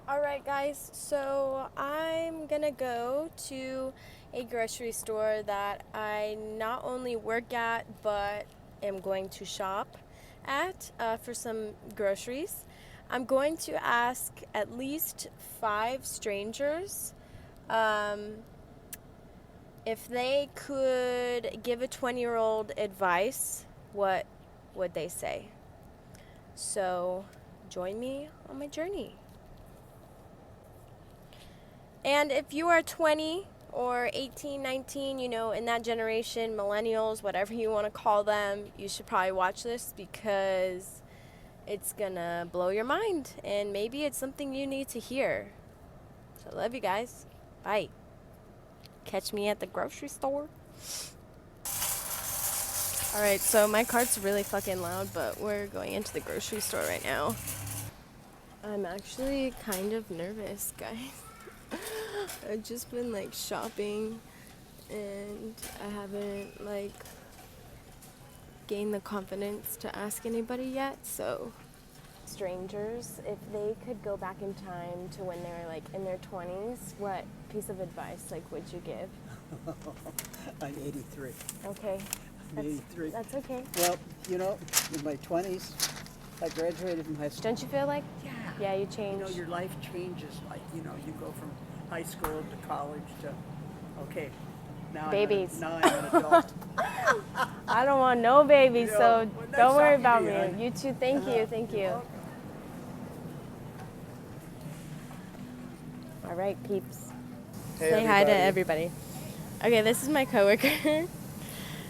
Alright guys, so I'm gonna go to a grocery store that I not only work at but am going to shop at for some groceries. I'm going to ask at least 5 strangers um, if they could give a 20-year-old advice, what would they say? So join me on my journey. And if you are 20 or 18, 19, in that generation, millennials, whatever you want to call them, you should probably watch this because it's gonna blow your mind and maybe it's something you need to hear. So I love you guys. Bye. Catch me at the grocery store. Alright, so my cart's really fucking loud, but we're going into the grocery store right now. I'm actually kind of nervous, guys. I've just been shopping and I haven't gained the confidence to ask anybody yet. So strangers, if they could go back in time to when they were in their 20s, what piece of advice would you give? I'm 83. Okay. I'm 83. That's okay. Well, in my 20s, I graduated from high school. Don't you feel like? Yeah, you change. Your life changes. You go from high school to college to, okay, now Babies. Now I'm an adult. I don't want no babies, so well, nice don't worry about talking me. to you, You too. Thank you. Thank You're you. welcome. All right, peeps. Hey, Say hi to everybody. Okay, this is my coworker.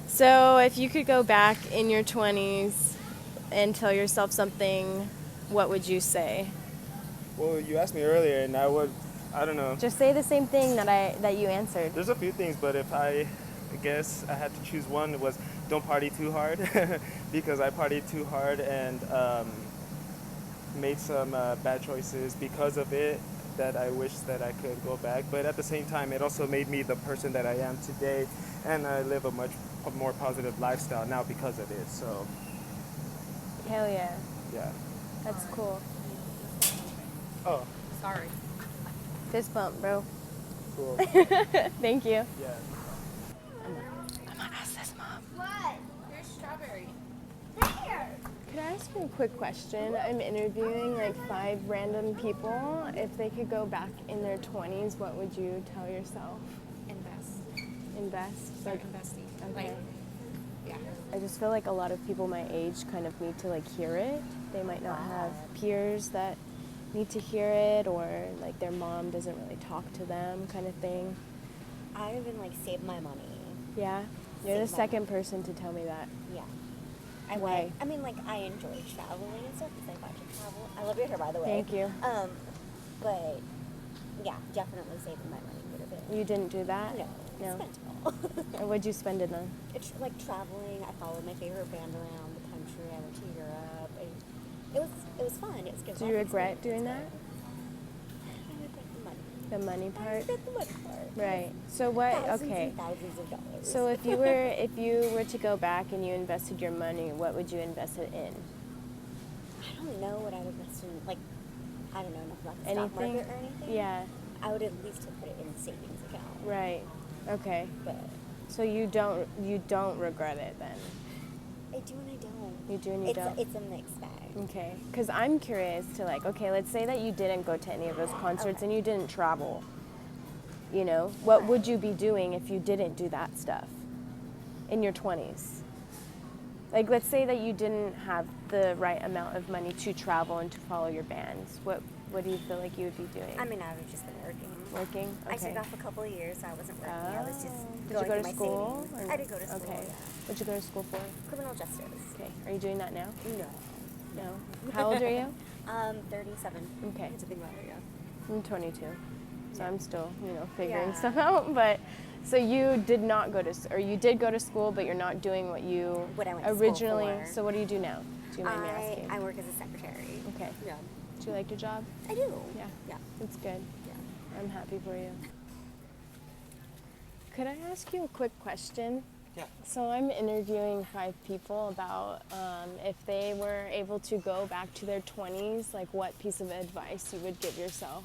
So, if you could go back in your 20s and tell yourself something, what would you say? Well, you asked me earlier, and I don't know. Just say the same thing that you answered. There's a few things, but if I guess I had to choose one, it was don't party too hard, because I partied too hard and made some bad choices because of it that I wish that I could go back. But at the same time, it also made me the person that I am today, and I live a much more positive lifestyle now because of it. So, Hell yeah. yeah. That's cool. Oh, Sorry. Fist bump, bro. cool. Thank you. Yeah. I'm gonna ask this mom. What? Here's strawberry. There! Could I ask you a quick question? I'm interviewing 5 random people. If they could go back in their 20s, what would you tell yourself? Invest. Invest? Start investing. Okay. Yeah. I just feel like a lot of people my age kind of need to hear it. They might not have peers that need to hear it, or their mom doesn't really talk to them, kind of thing. I even save my money. Yeah? You're the Save my second person to tell me that. Yeah. Why? I enjoy traveling and stuff because I like to travel. I love your hair, by the way. Thank you. But yeah, definitely saving my money would have been. You didn't do that? No. No. Spent it all. And what'd you spend it on? It's traveling. I followed my favorite band around the country. I went to Europe. It was fun. It was good. Do you regret doing that? I regret the money. The money I part? regret the money part. Right. So what? Thousands Okay. and thousands of dollars. So if you were to go back and you invested your money, what would you invest it in? I don't know what I would invest in. I don't know enough about the stock Anything? market or anything. Yeah. I would at least have put it in a savings account. Right. Okay. But So you don't regret it then? I do and I don't. You do and you don't? It's a mixed bag. Okay. Because I'm curious to okay, let's say that you didn't go to any of those concerts and you didn't travel. What would you be doing if you didn't do that stuff in your 20s? Let's say that you didn't have the right amount of money to travel and to follow your bands. What do you feel like you would be doing? I mean, I would just been working. Working? Okay. I took off a couple of years, so I wasn't working. I was just Did going you go to through my school? savings. or I did go to school. Okay. Yeah. What'd you go to school for? Criminal justice. Okay. Are you doing that now? No. No. How old are you? 37. Okay. It's a big matter, yeah. I'm 22. So Yeah. I'm still, figuring Yeah. stuff out. But so you did not go to, or you did go to school, but you're not doing what you What I went to school originally. for. So what do you do now? Do you mind me asking? I work as a secretary. Okay. Yeah. Do you like your job? I do. Yeah. Yeah. It's good. Yeah. I'm happy for you. Could I ask you a quick question? Yeah. So I'm interviewing 5 people about if they were able to go back to their 20s, like what piece of advice you would give yourself.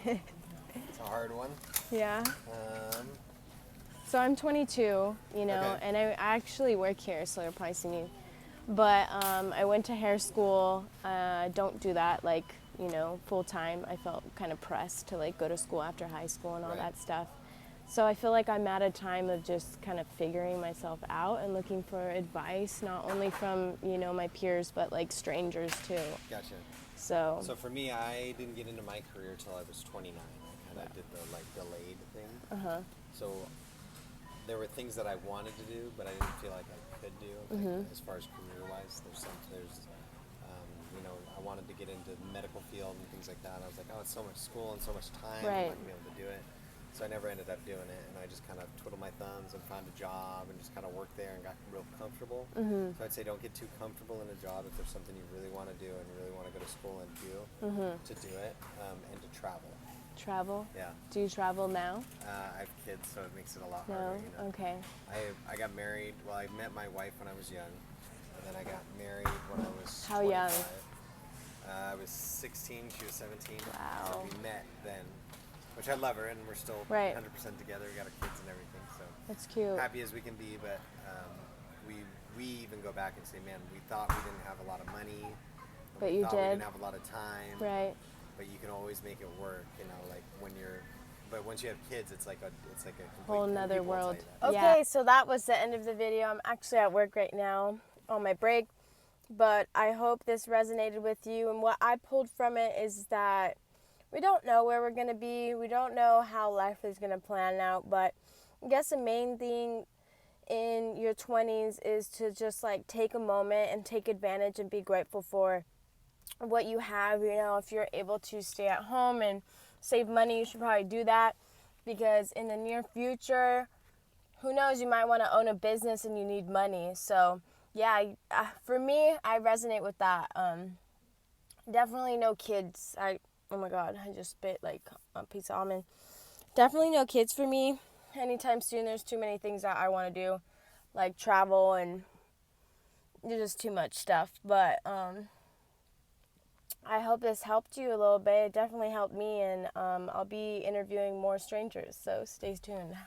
It's a hard one. Yeah. Um, So I'm 22, Okay. and I actually work here, so you'll probably see me. But I went to hair school. Don't do that, like, full time. I felt kind of pressed to like go to school after high school and all Right. that stuff. So I feel like I'm at a time of just kind of figuring myself out and looking for advice, not only from, my peers, but like strangers too. Gotcha. So, So for me, I didn't get into my career till I was 29. I kind of did the like delayed thing. So there were things that I wanted to do, but I didn't feel like I could do. Like, as far as career-wise, I wanted to get into the medical field and things like that. And I was like, oh, it's so much school and so much time. Right. I'm not gonna be able to do it. So I never ended up doing it, and I just kind of twiddled my thumbs and found a job and just kind of worked there and got real comfortable. So I'd say don't get too comfortable in a job if there's something you really want to do and you really want to go to school and do to do it, and to travel. travel? Yeah. Do you travel now? I have kids, so it makes it a lot No? harder. Okay. I got married. Well, I met my wife when I was young, and then I got married when I was How 25. young? I was 16. She was 17. Wow. So we met then, which I love her, and we're still Right. 100% together. We got our kids and everything, so That's cute. happy as we can be. But we even go back and say, man, we thought we didn't have a lot of money, and But we you thought we did. didn't have a lot of time, Right. but you can always make it work. Like when you're. But once you have kids, it's like a complete Whole and nother people will tell world. you that. Okay, Yeah. so that was the end of the video. I'm actually at work right now on my break, but I hope this resonated with you. And what I pulled from it is that we don't know where we're going to be. We don't know how life is going to plan out, but I guess the main thing in your 20s is to just like take a moment and take advantage and be grateful for what you have. If you're able to stay at home and save money, you should probably do that, because in the near future, who knows, you might want to own a business and you need money. So yeah, for me, I resonate with that. Definitely no kids. Oh my god, I just bit like a piece of almond. Definitely no kids for me anytime soon. There's too many things that I want to do, like travel, and there's just too much stuff. But I hope this helped you a little bit. It definitely helped me, and I'll be interviewing more strangers, so stay tuned.